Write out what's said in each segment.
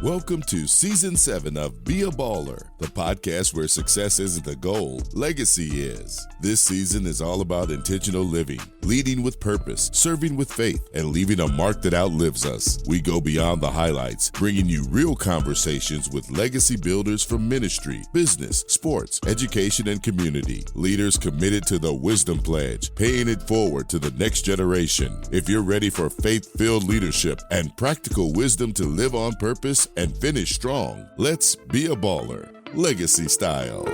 Welcome to Season 7 of Be a Baller, the podcast where success isn't the goal, legacy is. This season is all about intentional living, leading with purpose, serving with faith, and leaving a mark that outlives us. We go beyond the highlights, bringing you real conversations with legacy builders from ministry, business, sports, education, and community. Leaders committed to the Wisdom Pledge, paying it forward to the next generation. If you're ready for faith-filled leadership and practical wisdom to live on purpose and finish strong, let's be a baller, legacy style.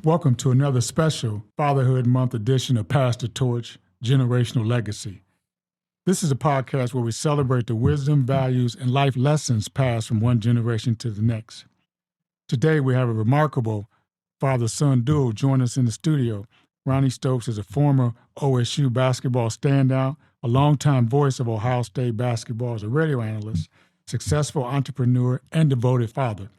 Welcome to another special Fatherhood Month edition of Pass the Torch, Generational Legacy. This is a podcast where we celebrate the wisdom, values, and life lessons passed from one generation to the next. Today, we have a remarkable father-son duo join us in the studio. Ronnie Stokes is a former OSU basketball standout, a longtime voice of Ohio State basketball as a radio analyst, successful entrepreneur, and devoted father.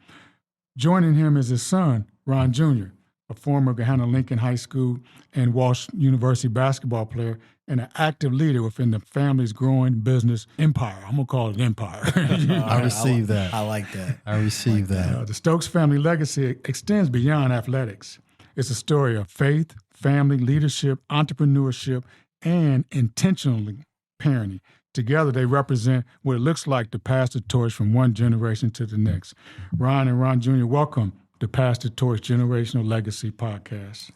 Joining him is his son, Ron Jr., a former Gahanna-Lincoln High School and Walsh University basketball player and an active leader within the family's growing business empire. I'm going to call it an empire. I receive that. I like that. I receive that. The Stokes family legacy extends beyond athletics. It's a story of faith, family, leadership, entrepreneurship, and intentionally parenting. Together, they represent what it looks like to pass the torch from one generation to the next. Ron and Ron Jr., welcome to Pass the Torch Generational Legacy Podcast.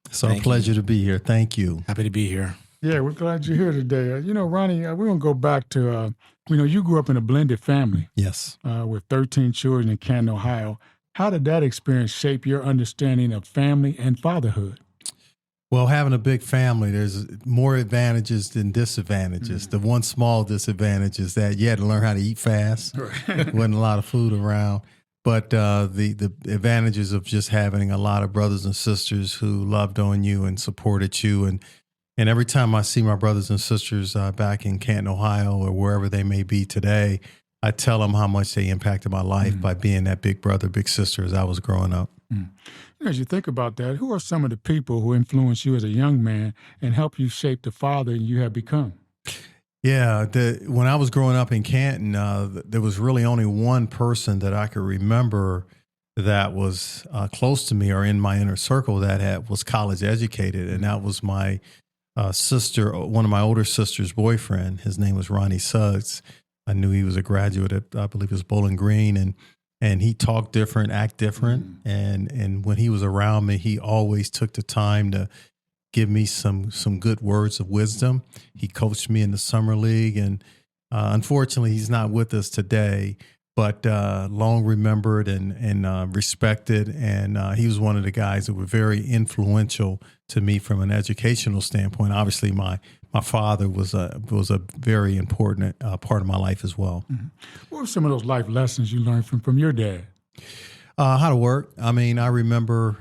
It's a pleasure to be here. Thank you. Happy to be here. Yeah, we're glad you're here today. Ronnie, we're going to go back to, you grew up in a blended family. Yes. With 13 children in Canton, Ohio. How did that experience shape your understanding of family and fatherhood? Well, having a big family, there's more advantages than disadvantages. The one small disadvantage is that you had to learn how to eat fast. Right. Wasn't a lot of food around. But the advantages of just having a lot of brothers and sisters who loved on you and supported you. And every time I see my brothers and sisters back in Canton, Ohio, or wherever they may be today, I tell them how much they impacted my life by being that big brother, big sister as I was growing up. As you think about that, who are some of the people who influenced you as a young man and helped you shape the father you have become? Yeah, when I was growing up in Canton, there was really only one person that I could remember that was close to me or in my inner circle that was college educated, and that was my sister, one of my older sister's boyfriend. His name was Ronnie Stokes. I knew he was a graduate at, I believe it was Bowling Green, and he talked different, act different. And when he was around me, he always took the time to give me some good words of wisdom. He coached me in the summer league, and unfortunately, he's not with us today, but long remembered and respected. And he was one of the guys that were very influential to me from an educational standpoint. Obviously, my father was a very important part of my life as well. Mm-hmm. What were some of those life lessons you learned from your dad? How to work. I mean, I remember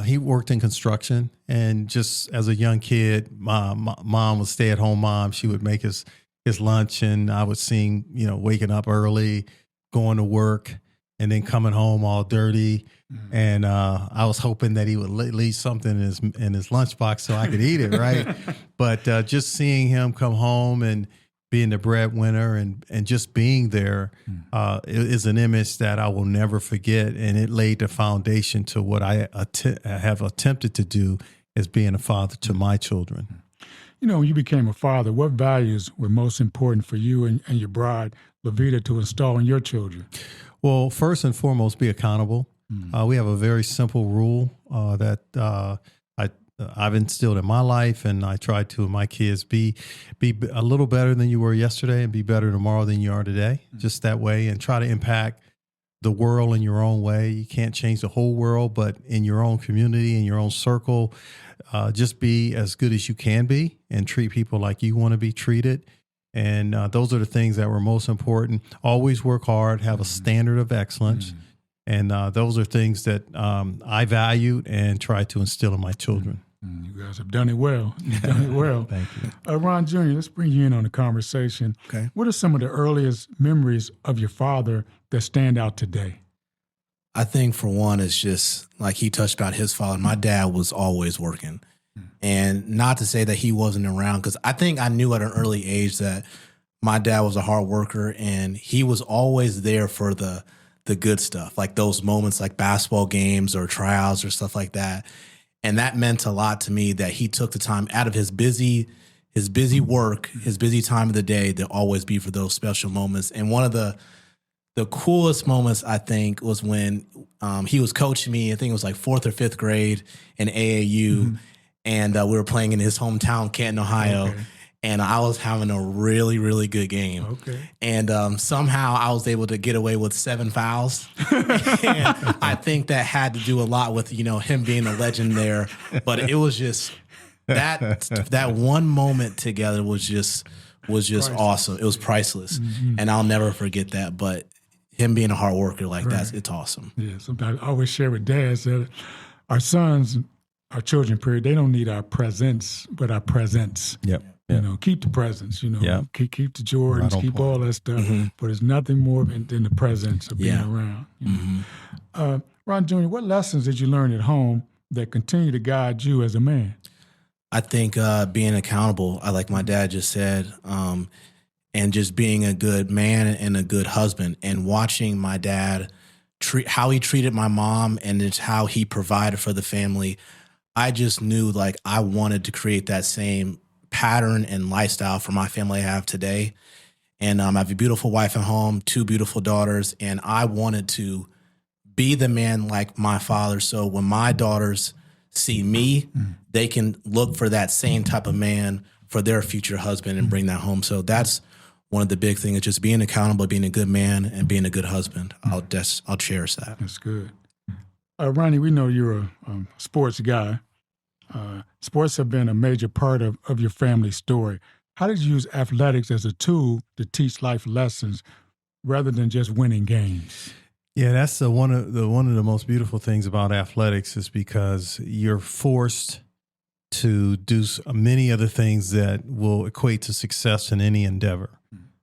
he worked in construction, and just as a young kid, my mom was stay-at-home mom. She would make his lunch, and I would see him, waking up early, going to work, and then coming home all dirty. And I was hoping that he would leave something in his lunchbox so I could eat it, right? But just seeing him come home and being the breadwinner and just being there is an image that I will never forget. And it laid the foundation to what I have attempted to do as being a father to my children. When you became a father, what values were most important for you and your bride, Levita, to install in your children? Well, first and foremost, be accountable. We have a very simple rule that I've instilled in my life, and I try to with my kids: be a little better than you were yesterday, and be better tomorrow than you are today. Just that way, and try to impact the world in your own way. You can't change the whole world, but in your own community, in your own circle, just be as good as you can be, and treat people like you want to be treated. And those are the things that were most important. Always work hard, have a standard of excellence. And those are things that I valued and try to instill in my children. You guys have done it well. You've done it well. Thank you. Ron Jr., let's bring you in on the conversation. Okay. What are some of the earliest memories of your father that stand out today? I think for one, it's just like he touched about his father. My dad was always working. And not to say that he wasn't around, because I think I knew at an early age that my dad was a hard worker and he was always there for the good stuff, like those moments like basketball games or tryouts or stuff like that. And that meant a lot to me that he took the time out of his busy work, his busy time of the day to always be for those special moments. And one of the coolest moments, I think, was when he was coaching me. I think it was like 4th or 5th grade in AAU. And we were playing in his hometown, Canton, Ohio. Okay. And I was having a really, really good game. Okay. And somehow I was able to get away with 7 fouls. And I think that had to do a lot with, him being a legend there. But it was just that one moment together was just priceless. Awesome. It was priceless. And I'll never forget that. But him being a hard worker like that, it's awesome. Yeah, sometimes I always share with dads that our children, they don't need our presents, but our presence. Yep. Keep the presents, keep the Jordans, keep all that stuff. But it's nothing more than the presence of being around. Ron Jr., what lessons did you learn at home that continue to guide you as a man? I think being accountable, like my dad just said, and just being a good man and a good husband, and watching my dad how he treated my mom and just how he provided for the family. I just knew like I wanted to create that same pattern and lifestyle for my family I have today. And I have a beautiful wife at home, 2 beautiful daughters, and I wanted to be the man like my father. So when my daughters see me, they can look for that same type of man for their future husband and bring that home. So that's one of the big things, just being accountable, being a good man, and being a good husband. I'll cherish that. That's good. Ronnie, we know you're a sports guy. Sports have been a major part of your family story. How did you use athletics as a tool to teach life lessons rather than just winning games? Yeah, that's one of the most beautiful things about athletics is because you're forced to do many other things that will equate to success in any endeavor,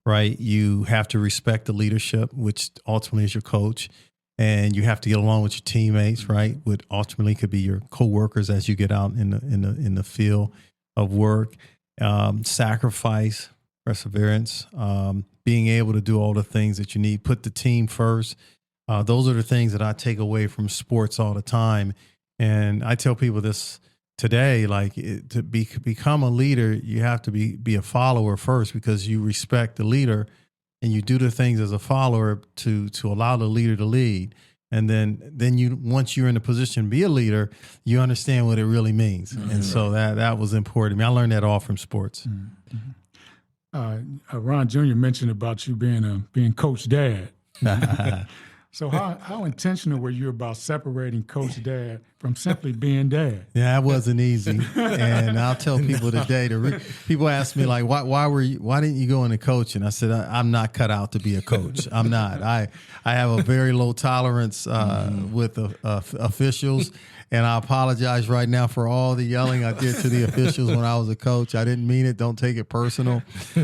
right? You have to respect the leadership, which ultimately is your coach. And you have to get along with your teammates, right? What ultimately could be your coworkers as you get out in the field of work. Sacrifice, perseverance, being able to do all the things that you need. Put the team first. Those are the things that I take away from sports all the time. And I tell people this today: to become a leader, you have to be a follower first, because you respect the leader. And you do the things as a follower to allow the leader to lead. And then you, once you're in a position to be a leader, you understand what it really means. And so that was important to me. I learned that all from sports. Ron Jr. mentioned about you being Coach Dad. So how intentional were you about separating Coach Dad from simply being dad? Yeah, that wasn't easy. And I'll tell people today, people ask me like, why didn't you go into coaching? I said, I'm not cut out to be a coach. I'm not. I have a very low tolerance with officials. And I apologize right now for all the yelling I did to the officials when I was a coach. I didn't mean it. Don't take it personal.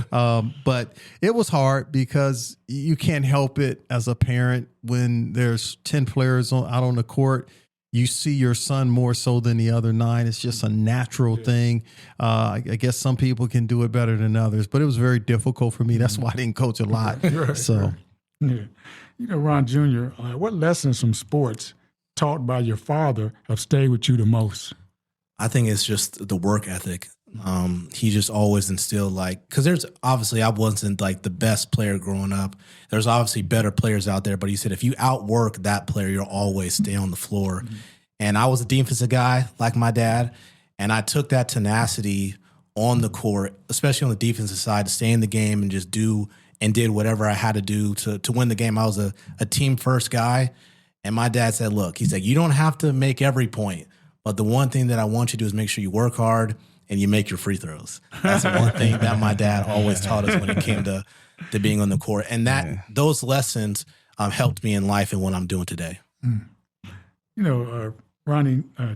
But it was hard because you can't help it as a parent when there's 10 players out on the court. You see your son more so than the other 9. It's just a natural thing. I guess some people can do it better than others, but it was very difficult for me. That's why I didn't coach a lot. So, yeah. Ron Jr., what lessons from sports taught by your father have stayed with you the most? I think it's just the work ethic. He just always instilled because there's obviously, I wasn't like the best player growing up. There's obviously better players out there, but he said, if you outwork that player, you'll always stay on the floor. And I was a defensive guy like my dad. And I took that tenacity on the court, especially on the defensive side, to stay in the game and just did whatever I had to do to win the game. I was a team first guy. And my dad said, look, he said, you don't have to make every point, but the one thing that I want you to do is make sure you work hard and you make your free throws. That's the one thing that my dad always taught us when it came to being on the court. And those lessons helped me in life and what I'm doing today. Ron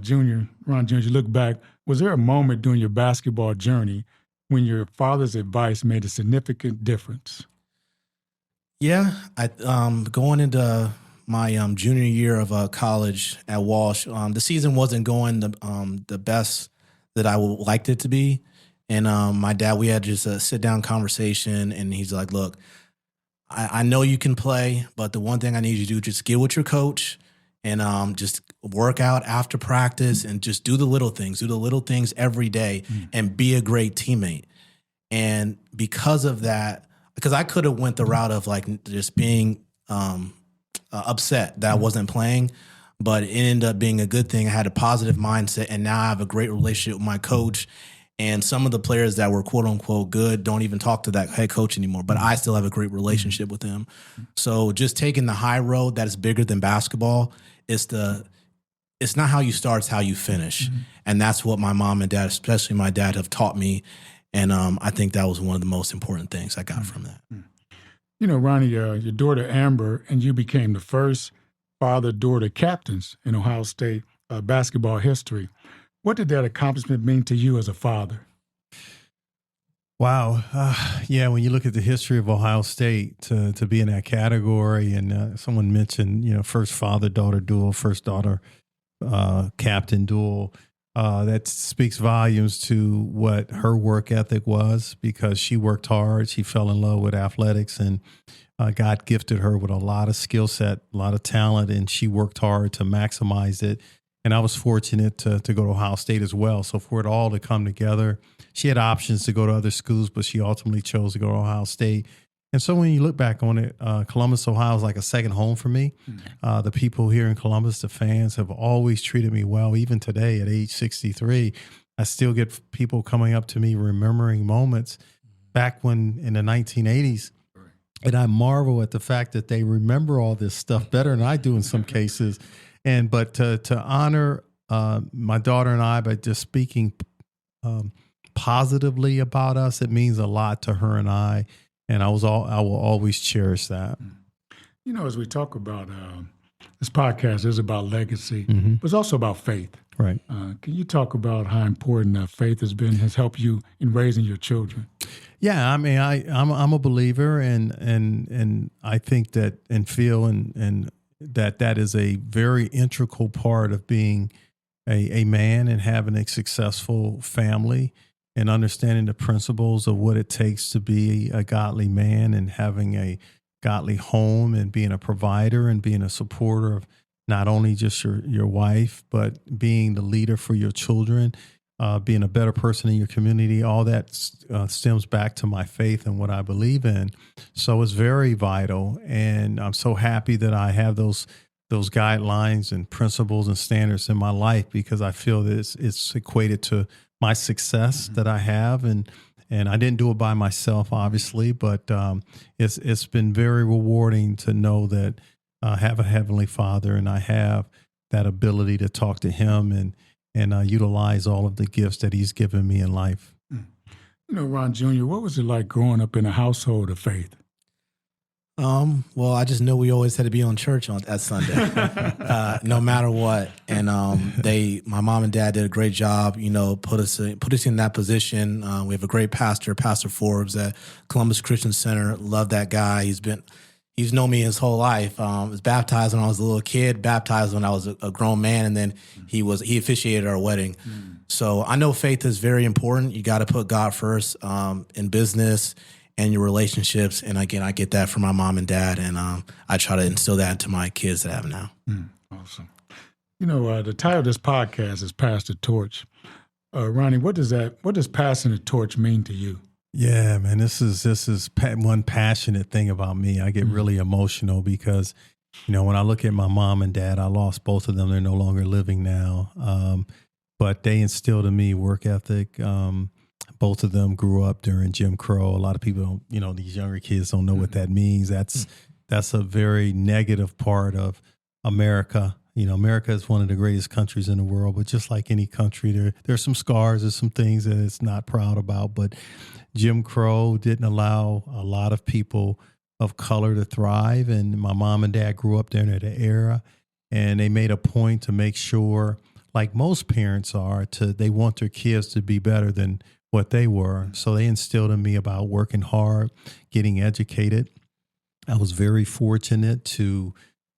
Jr., you look back, was there a moment during your basketball journey when your father's advice made a significant difference? Yeah, going into my junior year of college at Walsh, the season wasn't going the best that I would liked it to be. And my dad, we had just a sit down conversation, and he's like, look, I know you can play, but the one thing I need you to do, just get with your coach and just work out after practice and just do the little things every day and be a great teammate. And because of that, because I could have went the route of like just being upset that I wasn't playing, but it ended up being a good thing. I had a positive mindset, and now I have a great relationship with my coach. And some of the players that were quote unquote good don't even talk to that head coach anymore, but I still have a great relationship with him. So just taking the high road that is bigger than basketball, it's not how you start, it's how you finish. And that's what my mom and dad, especially my dad, have taught me. And I think that was one of the most important things I got from that. You know, Ronnie, your daughter Amber and you became the first father-daughter captains in Ohio State basketball history. What did that accomplishment mean to you as a father? Wow. Yeah, when you look at the history of Ohio State, to be in that category, and someone mentioned, you know, first father-daughter duel, first daughter captain duel, that speaks volumes to what her work ethic was, because she worked hard. She fell in love with athletics, and God gifted her with a lot of skill set, a lot of talent, and she worked hard to maximize it. And I was fortunate to go to Ohio State as well. So for it all to come together, she had options to go to other schools, but she ultimately chose to go to Ohio State. And so when you look back on it, Columbus, Ohio is like a second home for me. The people here in Columbus, the fans, have always treated me well. Even today at age 63, I still get people coming up to me remembering moments back when in the 1980s. And I marvel at the fact that they remember all this stuff better than I do in some cases. But to honor my daughter and I by just speaking positively about us, it means a lot to her and I. And I will always cherish that. You know, as we talk about this podcast is about legacy, but it's also about faith. Right. Can you talk about how important faith has helped you in raising your children? Yeah, I mean, I'm a believer, and I think that and feel and that is a very integral part of being a man and having a successful family, and understanding the principles of what it takes to be a godly man, and having a godly home, and being a provider, and being a supporter of not only just your wife, but being the leader for your children, being a better person in your community. All that stems back to my faith and what I believe in. So it's very vital. And I'm so happy that I have those guidelines and principles and standards in my life, because I feel that it's equated to my success that I have. And I didn't do it by myself, obviously, but it's been very rewarding to know that I have a Heavenly Father, and I have that ability to talk to Him and utilize all of the gifts that He's given me in life. You know, Ron Jr., what was it like growing up in a household of faith? Well, I just know we always had to be on church at Sunday, no matter what. And my mom and dad did a great job, you know, put us in that position. We have a great pastor, Pastor Forbes at Columbus Christian Center. Love that guy. He's known me his whole life. I was baptized when I was a little kid, baptized when I was a grown man, and then he officiated our wedding. So I know faith is very important. You got to put God first in business and your relationships. And again, I get that from my mom and dad, and I try to instill that into my kids that I have now. Awesome. You know, the title of this podcast is Pass the Torch. Ronnie, what does passing the torch mean to you? Yeah, man, this is one passionate thing about me. I get really emotional because, you know, when I look at my mom and dad, I lost both of them. They're no longer living now. But they instilled in me work ethic. Both of them grew up during Jim Crow. A lot of people don't, you know, these younger kids don't know what that means. That's a very negative part of America. You know, America is one of the greatest countries in the world, but just like any country, there's some scars, there's some things that it's not proud about. But Jim Crow didn't allow a lot of people of color to thrive. And my mom and dad grew up during that era, and they made a point to make sure, like most parents are, they want their kids to be better than what they were. So they instilled in me about working hard, getting educated. I was very fortunate to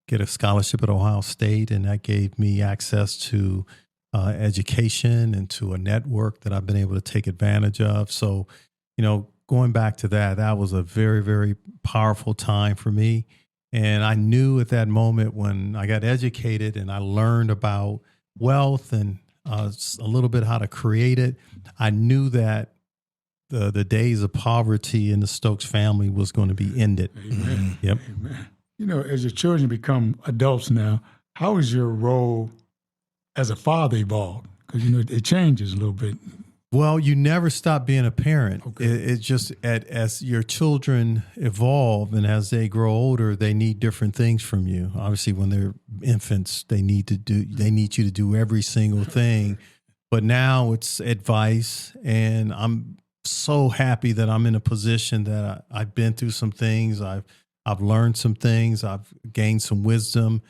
get a scholarship at Ohio State, and that gave me access to education and to a network that I've been able to take advantage of. So, going back to that was a very, very powerful time for me. And I knew at that moment when I got educated and I learned about wealth and a little bit how to create it, I knew that the days of poverty in the Stokes family was going to be ended. Amen. Yep. Amen. As your children become adults now, how is your role as a father evolved? Because, it changes a little bit. Well, you never stop being a parent. Okay. It's just as your children evolve and as they grow older, they need different things from you. Obviously, when they're infants, they need you to do every single thing. But now it's advice, and I'm so happy that I'm in a position that I've been through some things. I've learned some things. I've gained some wisdom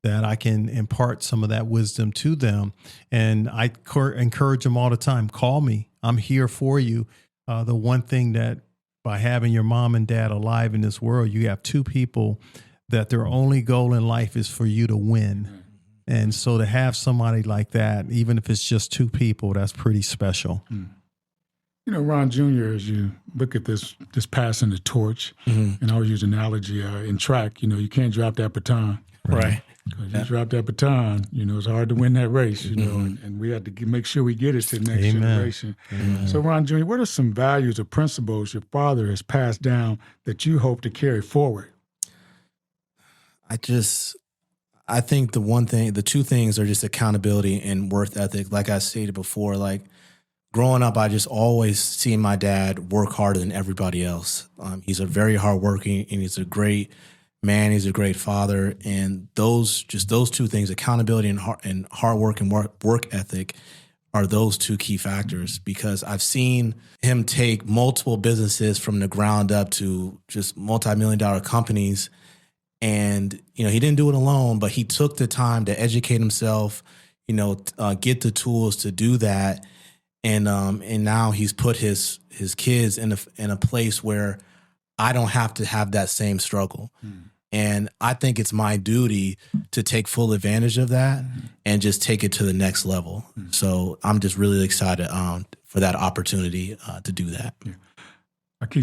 that I can impart some of that wisdom to them. And I encourage them all the time, call me. I'm here for you. The one thing that by having your mom and dad alive in this world, you have two people that their only goal in life is for you to win. And so to have somebody like that, even if it's just two people, that's pretty special. Ron Jr., as you look at this passing the torch, and I always use an analogy in track, you can't drop that baton. Right. Because you drop that baton, it's hard to win that race, and we have to make sure we get it to the next generation. Amen. So, Ron Jr., what are some values or principles your father has passed down that you hope to carry forward? I think the two things are just accountability and work ethic. Like I stated before, like growing up, I just always seen my dad work harder than everybody else. He's a very hardworking, and he's a great man. He's a great father, and those two things, accountability and hard work and work ethic, are those two key factors. Because I've seen him take multiple businesses from the ground up to just multi-million-dollar companies, and he didn't do it alone, but he took the time to educate himself, get the tools to do that, and now he's put his kids in a place where I don't have to have that same struggle. And I think it's my duty to take full advantage of that and just take it to the next level. So I'm just really excited for that opportunity to do that. Yeah.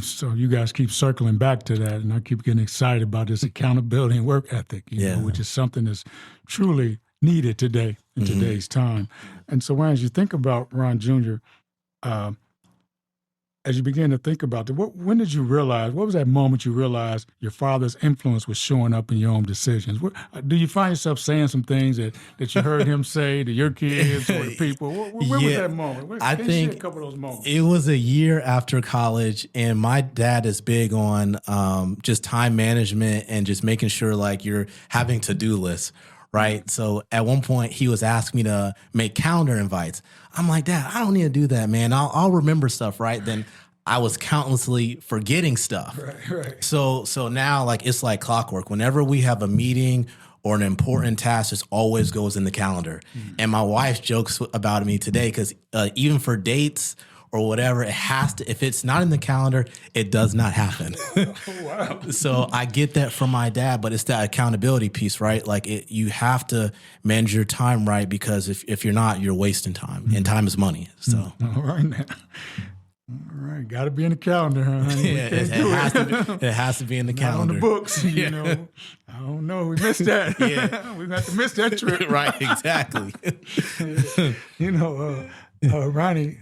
So you guys keep circling back to that, and I keep getting excited about this accountability and work ethic, which is something that's truly needed today in today's time. And so as you think about Ron Jr., as you begin to think about it, when did you realize, what was that moment you realized your father's influence was showing up in your own decisions? Do you find yourself saying some things that you heard him say to your kids or to people? Where was that moment? I think a couple of those moments. It was a year after college, and my dad is big on just time management and just making sure like you're having to-do lists. Right. So at one point he was asking me to make calendar invites. I'm like, Dad, I don't need to do that, man. I'll remember stuff. Right. Then I was countlessly forgetting stuff. Right. So now like it's like clockwork. Whenever we have a meeting or an important task, it always goes in the calendar. And my wife jokes about me today because even for dates or whatever, it has to, if it's not in the calendar, it does not happen. Wow. So I get that from my dad, but it's that accountability piece, right? Like you have to manage your time right, because if you're not, you're wasting time, and time is money. So All right now. All right, got to be in the calendar, huh? it has to be in the calendar. On the books, I don't know. We missed that. We got to miss that trip. Right, exactly. Ronnie,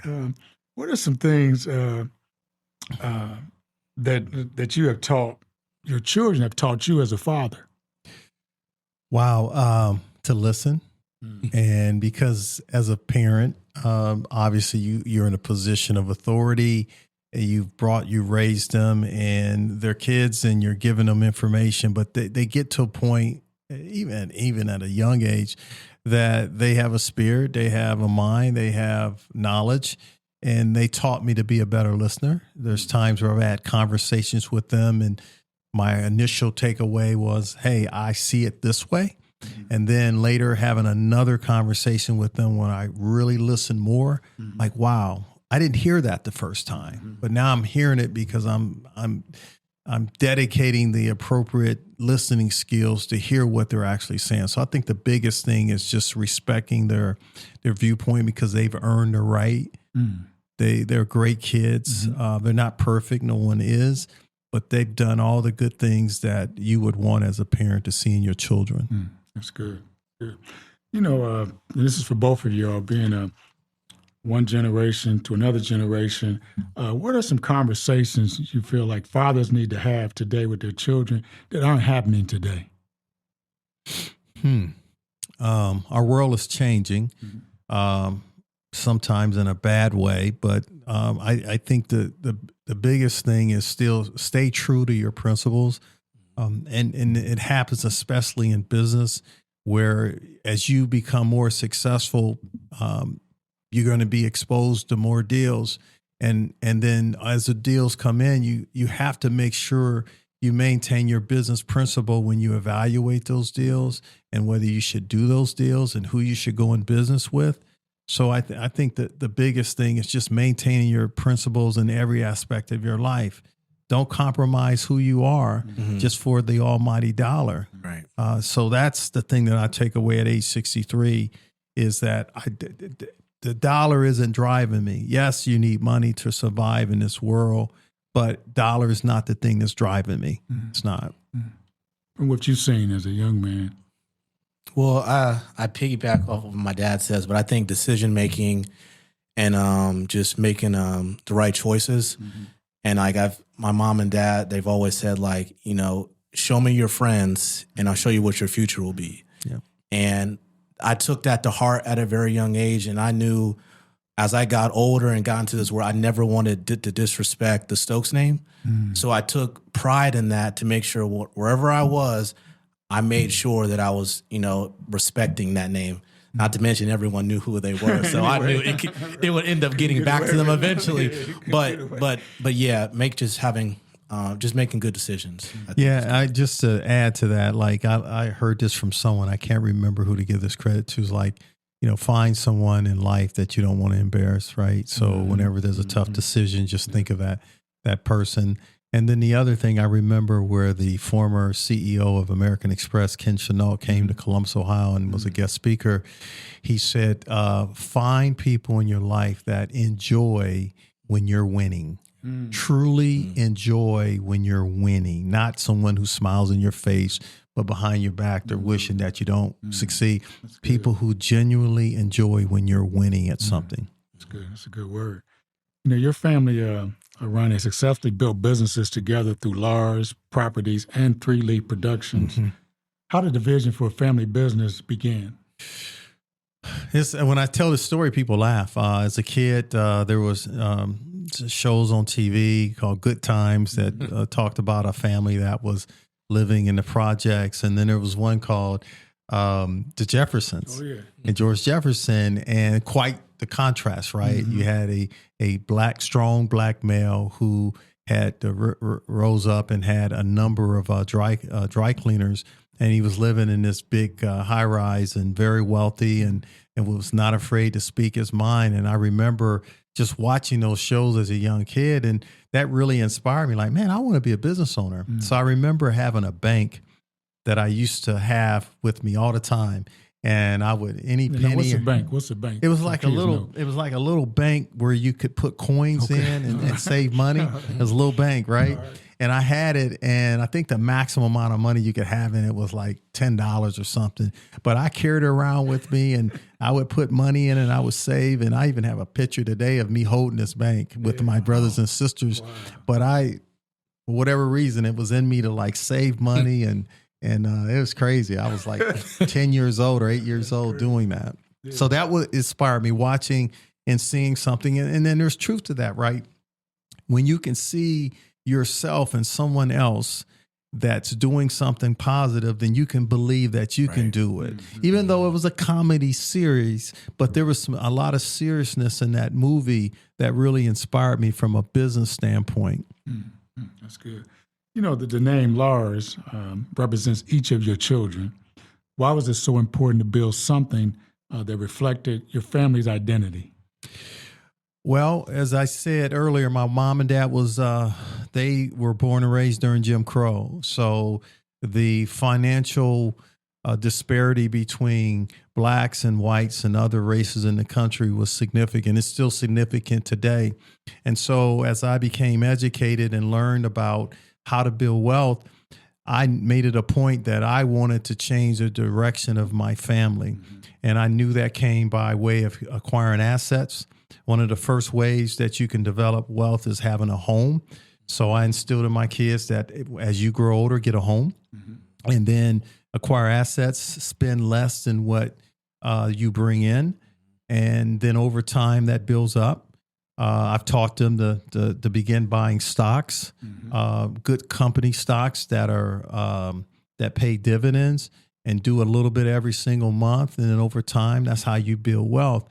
what are some things that you have taught, your children have taught you as a father? Wow, to listen. And because as a parent, obviously you're in a position of authority. You raised them, and they're kids, and you're giving them information, but they get to a point, even at a young age, that they have a spirit, they have a mind, they have knowledge. And they taught me to be a better listener. There's times where I've had conversations with them, and my initial takeaway was, hey, I see it this way. And then later having another conversation with them when I really listen more, like, wow, I didn't hear that the first time, but now I'm hearing it because I'm I'm dedicating the appropriate listening skills to hear what they're actually saying. So I think the biggest thing is just respecting their viewpoint because they've earned the right. They're great kids. They're not perfect. No one is, but they've done all the good things that you would want as a parent to see in your children. That's good. Good. This is for both of you all, being one generation to another generation. What are some conversations you feel like fathers need to have today with their children that aren't happening today? Our world is changing, sometimes in a bad way, but I think the biggest thing is still stay true to your principles. And it happens especially in business, where as you become more successful, you're going to be exposed to more deals. And then as the deals come in, you have to make sure you maintain your business principle when you evaluate those deals and whether you should do those deals and who you should go in business with. So I think that the biggest thing is just maintaining your principles in every aspect of your life. Don't compromise who you are just for the almighty dollar. Right. So that's the thing that I take away at age 63 is that the dollar isn't driving me. Yes, you need money to survive in this world, but dollar is not the thing that's driving me. It's not. And what you've seen as a young man? Well, I piggyback off of what my dad says, but I think decision making and just making the right choices. And like my mom and dad, they've always said, like, show me your friends and I'll show you what your future will be. Yeah. And I took that to heart at a very young age. And I knew as I got older and got into this world, I never wanted to disrespect the Stokes name. So I took pride in that to make sure wherever I was, I made sure that I was, respecting that name. Not to mention everyone knew who they were, so I knew it would end up getting back to them eventually. But yeah, just making good decisions. I just to add to that, like I heard this from someone, I can't remember who to give this credit to. Is like, find someone in life that you don't want to embarrass, right? So whenever there's a tough decision, just think of that person. And then the other thing I remember where the former CEO of American Express, Ken Chenault, came to Columbus, Ohio and was a guest speaker. He said, find people in your life that enjoy when you're winning. Truly enjoy when you're winning, not someone who smiles in your face, but behind your back, they're wishing that you don't succeed. People who genuinely enjoy when you're winning at something. That's good. That's a good word. Your family, Ronnie, successfully built businesses together through Lars Properties and Three Leaf Productions. How did the vision for a family business begin? When I tell this story, people laugh. As a kid, there was shows on TV called Good Times that talked about a family that was living in the projects. And then there was one called The Jeffersons and George Jefferson, and quite the contrast, right? You had a strong black male who had rose up and had a number of dry cleaners, and he was living in this big high rise and very wealthy, and was not afraid to speak his mind. And I remember just watching those shows as a young kid, and that really inspired me. Like, man, I want to be a business owner. So I remember having a bank that I used to have with me all the time. And I would penny. What's a bank? What's a bank? It was like a little bank where you could put coins in and save money. It was a little bank, right? And I had it, and I think the maximum amount of money you could have in it was like $10 or something. But I carried it around with me, and I would put money in it, and I would save. And I even have a picture today of me holding this bank with my brothers and sisters. Wow. But for whatever reason, it was in me to like save money and it was crazy. I was like 10 years old or 8 years old doing that. So that would inspire me, watching and seeing something. And then there's truth to that, right? When you can see yourself and someone else that's doing something positive, then you can believe that you can do it. Even though it was a comedy series, but there was a lot of seriousness in that movie that really inspired me from a business standpoint. That's good. The name Lars represents each of your children. Why was it so important to build something that reflected your family's identity? Well, as I said earlier, my mom and dad they were born and raised during Jim Crow. So the financial disparity between blacks and whites and other races in the country was significant. It's still significant today. And so as I became educated and learned about how to build wealth, I made it a point that I wanted to change the direction of my family. Mm-hmm. And I knew that came by way of acquiring assets. One of the first ways that you can develop wealth is having a home. So I instilled in my kids that as you grow older, get a home, mm-hmm. and then acquire assets, spend less than what you bring in. And then over time that builds up. I've taught them to begin buying stocks, mm-hmm. Good company stocks that are that pay dividends, and do a little bit every single month. And then over time, that's how you build wealth.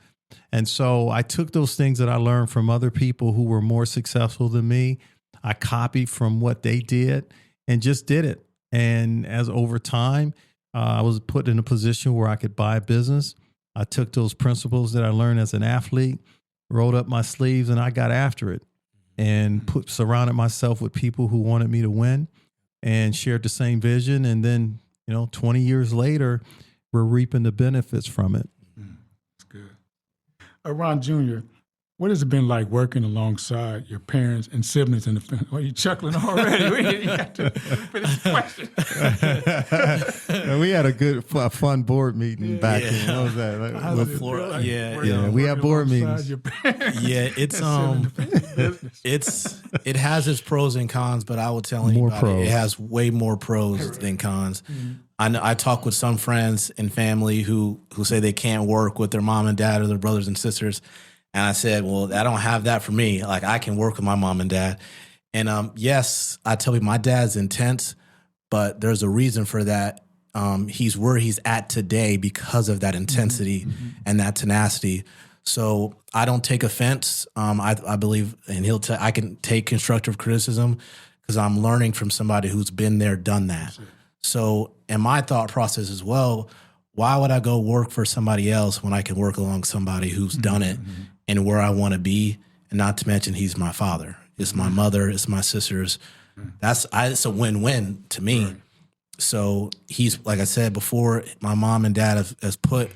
And so I took those things that I learned from other people who were more successful than me. I copied from what they did and just did it. And as over time, I was put in a position where I could buy a business. I took those principles that I learned as an athlete, rolled up my sleeves, and I got after it, and surrounded myself with people who wanted me to win and shared the same vision. And then, 20 years later, we're reaping the benefits from it. That's good. Ron Jr., what has it been like working alongside your parents and siblings in the family? Well, you're chuckling already. You got to finish the question. We had a fun board meeting back then. What was that? We had board meetings. Yeah, it has its pros and cons, but I will tell anybody it has way more pros than cons. Mm-hmm. I talk with some friends and family who say they can't work with their mom and dad or their brothers and sisters. And I said, well, I don't have that for me. Like, I can work with my mom and dad. And yes, I tell you, my dad's intense, but there's a reason for that. He's where he's at today because of that intensity mm-hmm. and that tenacity. So I don't take offense. I believe, and I can take constructive criticism because I'm learning from somebody who's been there, done that. So, and my thought process as well, why would I go work for somebody else when I can work along somebody who's mm-hmm. done it mm-hmm. and where I want to be? And not to mention, he's my father. It's my mother. It's my sisters. Mm-hmm. It's a win-win to me. Right. So he's, like I said before, my mom and dad has put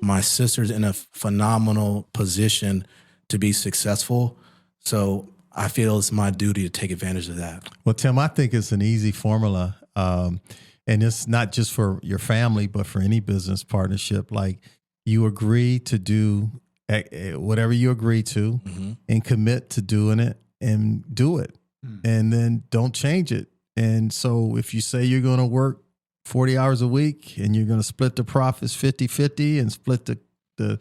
my sisters in a phenomenal position to be successful. So I feel it's my duty to take advantage of that. Well, Tim, I think it's an easy formula. And it's not just for your family, but for any business partnership. Like, you agree to do whatever you agree to mm-hmm. and commit to doing it and do it. Mm-hmm. And then don't change it. And so if you say you're going to work 40 hours a week and you're going to split the profits 50-50 and split the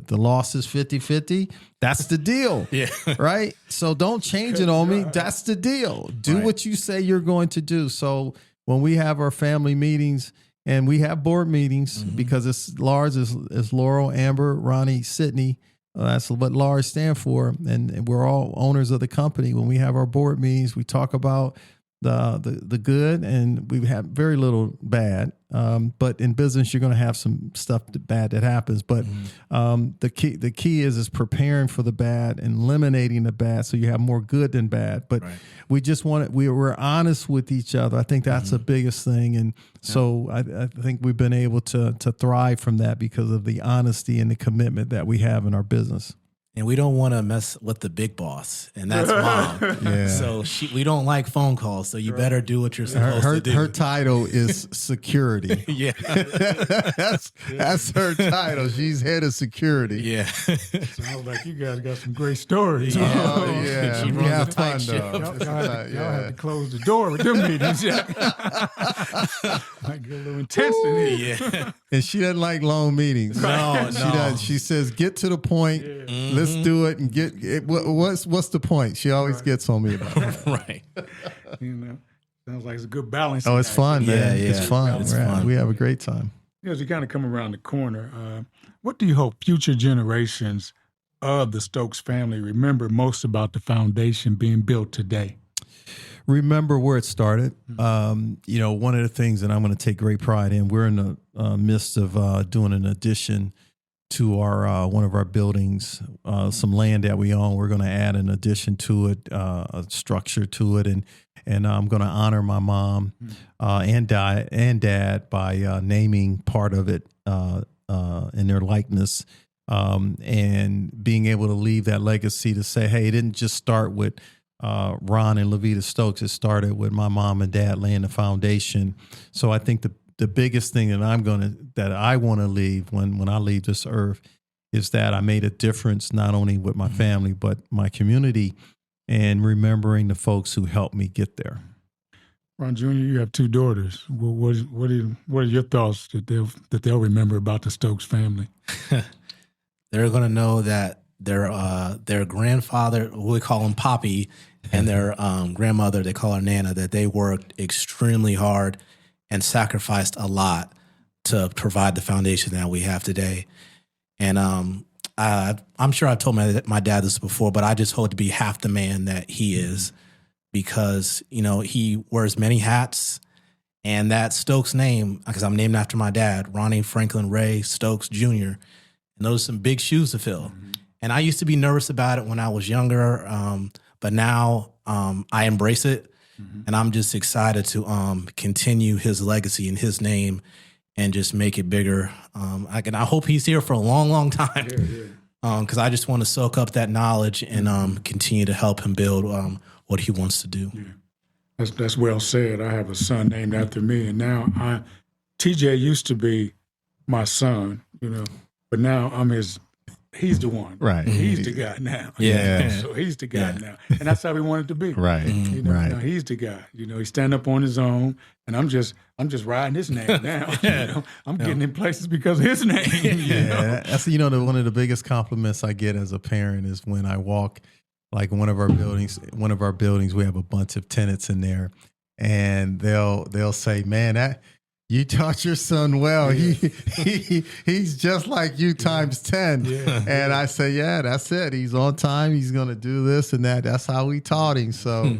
losses 50-50, that's the deal. Yeah. Right? So don't change it on me. That's the deal. Do what you say you're going to do. So when we have our family meetings, and we have board meetings mm-hmm. because it's large as Laurel, Amber, Ronnie, Sydney. That's what large stand for. And we're all owners of the company. When we have our board meetings, we talk about the good, and we have very little bad. But in business, you're going to have some stuff bad that happens. But mm-hmm. The key is preparing for the bad and eliminating the bad, so you have more good than bad. But we just we're honest with each other. I think that's mm-hmm. the biggest thing, and so I think we've been able to thrive from that because of the honesty and the commitment that we have in our business. And we don't want to mess with the big boss, and that's Mom. Yeah. So we don't like phone calls, so you better do what you're supposed to do. Her title is security. Yeah. that's her title. She's head of security. Yeah. Sounds like you guys got some great stories. Oh, yeah. She we have fun, though. Y'all had to close the door with them meetings. Yeah. Might get a little intense in here. Yeah. And she doesn't like long meetings. No. She does. She says, get to the point. Yeah. Mm-hmm. Let's do it and get it. What's the point? She always gets on me about it. Right. Sounds like it's a good balance. Oh, it's fun, man. Yeah. It's fun. It's fun. We have a great time. As you kind of come around the corner, what do you hope future generations of the Stokes family remember most about the foundation being built today? Remember where it started. Mm-hmm. One of the things that I'm going to take great pride in, we're in the midst of doing an addition to our one of our buildings, some land that we own. We're going to add an addition to it, a structure to it, and I'm going to honor my mom and dad by naming part of it in their likeness, and being able to leave that legacy to say, hey, it didn't just start with Ron and Levita Stokes. It started with my mom and dad laying the foundation. So I think the biggest thing that I want to leave when I leave this earth is that I made a difference not only with my family but my community, and remembering the folks who helped me get there. Ron Jr., you have 2 daughters. What are your thoughts that they'll remember about the Stokes family? They're going to know that their grandfather, we call him Poppy, and their grandmother, they call her Nana, that they worked extremely hard and sacrificed a lot to provide the foundation that we have today. And I'm sure I've told my dad this before, but I just hope to be half the man that he is, because, he wears many hats. And that Stokes name, because I'm named after my dad, Ronnie Franklin Ray Stokes Jr., and those are some big shoes to fill. Mm-hmm. And I used to be nervous about it when I was younger, but now I embrace it. Mm-hmm. And I'm just excited to continue his legacy and his name and just make it bigger. I hope he's here for a long, long time, because I just want to soak up that knowledge and continue to help him build what he wants to do. Yeah. That's well said. I have a son named after me, and now TJ used to be my son, but now I'm his. He's the one. Right. He's the guy now. Yeah. So he's the guy now. And that's how we want it to be. Right. Right. Now he's the guy. He stand up on his own, and I'm just riding his name now. I'm getting in places because of his name. That's one of the biggest compliments I get as a parent is when I walk like one of our buildings, we have a bunch of tenants in there, and they'll say, man, you taught your son well. Yeah. He's just like you times 10. Yeah. And I say, yeah, that's it. He's on time. He's going to do this and that. That's how we taught him. So,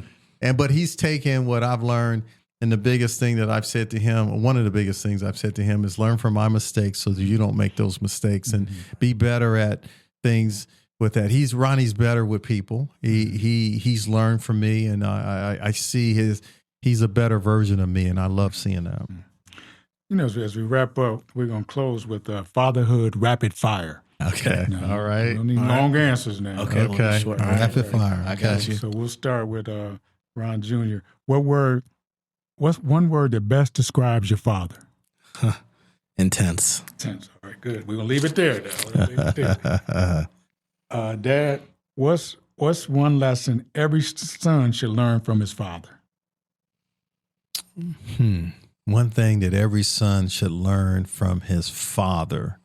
but he's taken what I've learned. And the biggest thing that I've said to him, one of the biggest things I've said to him is learn from my mistakes so that you don't make those mistakes, and be better at things with that. Ronnie's better with people. He's learned from me, and I see he's a better version of me, and I love seeing that. As we wrap up, we're going to close with Fatherhood Rapid Fire. Okay. Now, all right. We don't need long answers now. Okay. Rapid fire. I got you. So we'll start with Ron Jr. What's one word that best describes your father? Intense. Intense. All right, good. We're going to leave it there, now. Dad, what's one lesson every son should learn from his father? One thing that every son should learn from his father.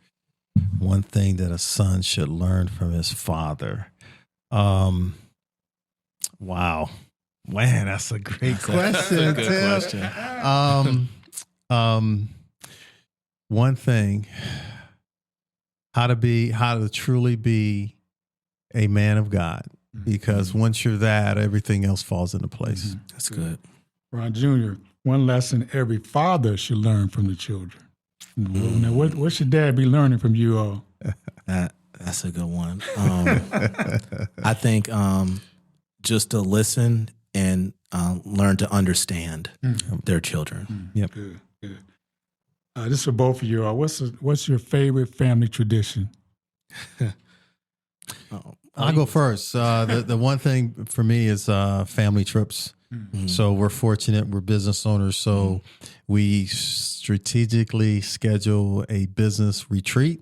One thing that a son should learn from his father. Wow. Man, that's a great question. That's a good question. One thing, how to truly be a man of God. Because once you're that, everything else falls into place. That's good. Ron Jr., one lesson every father should learn from the children. Now, what should dad be learning from you all? That's a good one. I think just to listen and learn to understand their children. Yep. Good. This is for both of you all. What's your favorite family tradition? I'll go first. The one thing for me is family trips. So we're fortunate. We're business owners. So we strategically schedule a business retreat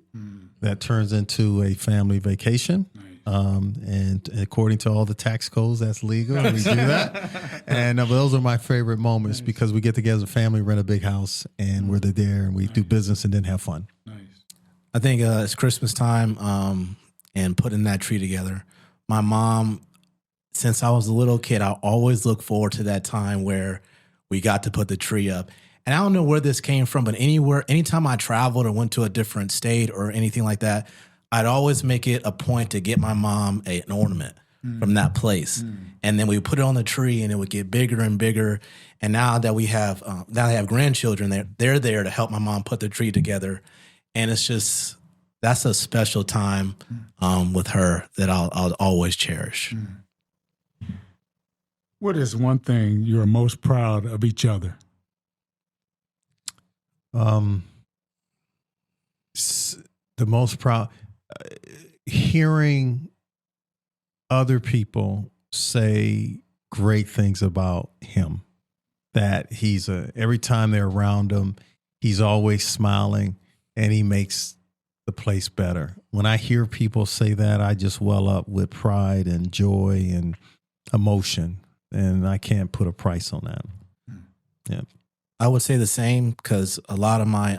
that turns into a family vacation. And according to all the tax codes, that's legal. We do that. And those are my favorite moments because we get together as a family, rent a big house, and we're there and we do business and then have fun. Nice. I think it's Christmas time and putting that tree together. My mom, since I was a little kid, I always look forward to that time where we got to put the tree up. And I don't know where this came from, but anytime I traveled or went to a different state or anything like that, I'd always make it a point to get my mom an ornament from that place. And then we put it on the tree and it would get bigger and bigger. And now that we have, now I have grandchildren, they're there to help my mom put the tree together. And it's just that's a special time with her that I'll always cherish. What is one thing you're most proud of each other? The most proud, hearing other people say great things about him, that every time they're around him, he's always smiling and he makes the place better. When I hear people say that, I just well up with pride and joy and emotion, and I can't put a price on that. Yeah. I would say the same, because a lot of my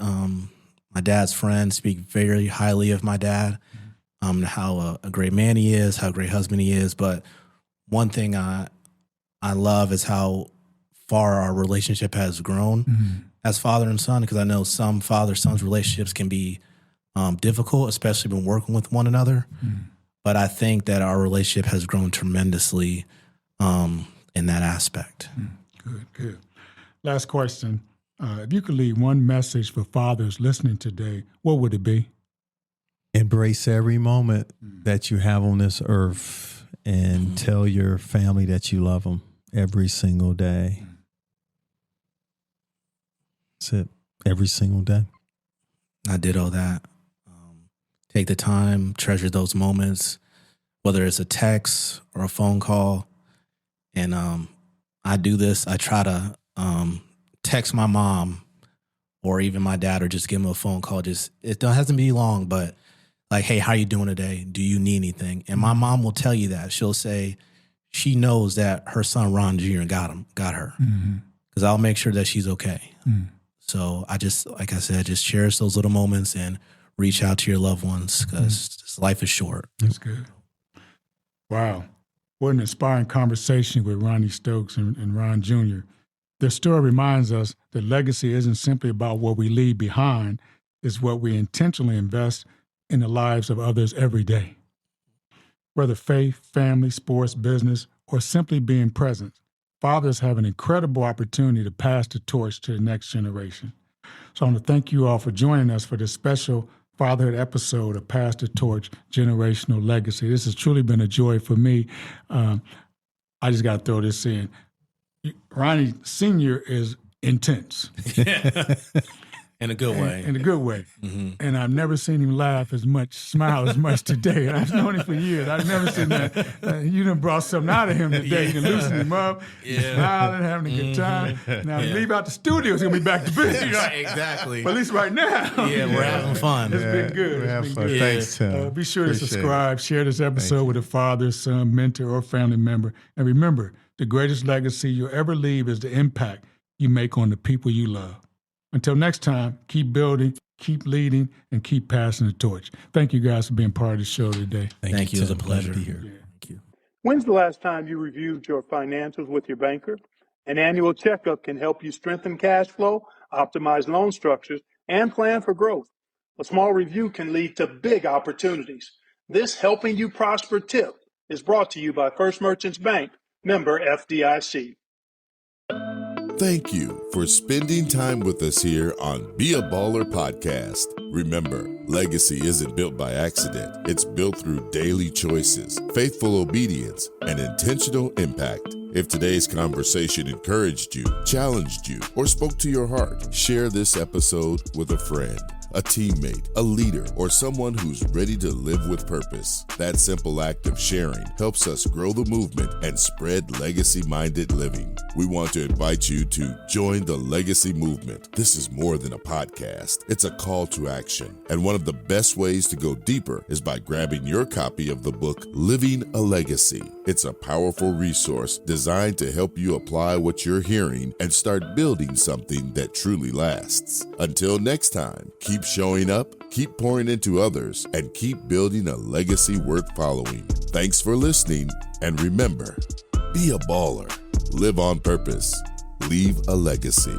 dad's friends speak very highly of my dad, how a great man he is, how a great husband he is. But one thing I love is how far our relationship has grown as father and son, because I know some father-son's relationships can be difficult, especially when working with one another. But I think that our relationship has grown tremendously in that aspect. Good. Last question. If you could leave one message for fathers listening today, what would it be? Embrace every moment that you have on this earth and tell your family that you love them every single day. That's it. Every single day. I did all that. Take the time, treasure those moments, whether it's a text or a phone call. And I do this. I try to text my mom or even my dad, or just give them a phone call. It hasn't be long, but like, hey, how you doing today? Do you need anything? And my mom will tell you that. She'll say she knows that her son Ron Jr. got her, because I'll make sure that she's okay. So I just, like I said, just cherish those little moments and reach out to your loved ones, because life is short. That's good. Wow. What an inspiring conversation with Ronnie Stokes and Ron Jr. Their story reminds us that legacy isn't simply about what we leave behind, it's what we intentionally invest in the lives of others every day. Whether faith, family, sports, business, or simply being present, fathers have an incredible opportunity to pass the torch to the next generation. So I want to thank you all for joining us for this special Fatherhood episode of Pass the Torch, Generational Legacy. This has truly been a joy for me. I just got to throw this in. Ronnie Sr. is intense. In a good way. In a good way. And I've never seen him laugh as much, smile as much today. And I've known him for years. I've never seen that. You done brought something out of him today. You can loosen him up. He's smiling, having a good time. Now, leave out the studio, he's going to be back to business. Right, exactly. But at least right now. We're having fun. It's been good. We're having fun. Thanks, Tim. Be sure to subscribe, share this episode with a father, son, mentor, or family member. And remember, the greatest legacy you'll ever leave is the impact you make on the people you love. Until next time, keep building, keep leading, and keep passing the torch. Thank you guys for being part of the show today. Thank you. It was a pleasure to be here. Thank you. When's the last time you reviewed your financials with your banker? An annual checkup can help you strengthen cash flow, optimize loan structures, and plan for growth. A small review can lead to big opportunities. This Helping You Prosper tip is brought to you by First Merchants Bank, member FDIC. Thank you for spending time with us here on Be a Baller podcast. Remember, legacy isn't built by accident. It's built through daily choices, faithful obedience, and intentional impact. If today's conversation encouraged you, challenged you, or spoke to your heart, share this episode with a friend, a teammate, a leader, or someone who's ready to live with purpose. That simple act of sharing helps us grow the movement and spread legacy-minded living. We want to invite you to join the legacy movement. This is more than a podcast. It's a call to action. And one of the best ways to go deeper is by grabbing your copy of the book, Living a Legacy. It's a powerful resource designed to help you apply what you're hearing and start building something that truly lasts. Until next time, keep showing up, keep pouring into others, and keep building a legacy worth following. Thanks for listening, and remember, be a baller, live on purpose, leave a legacy.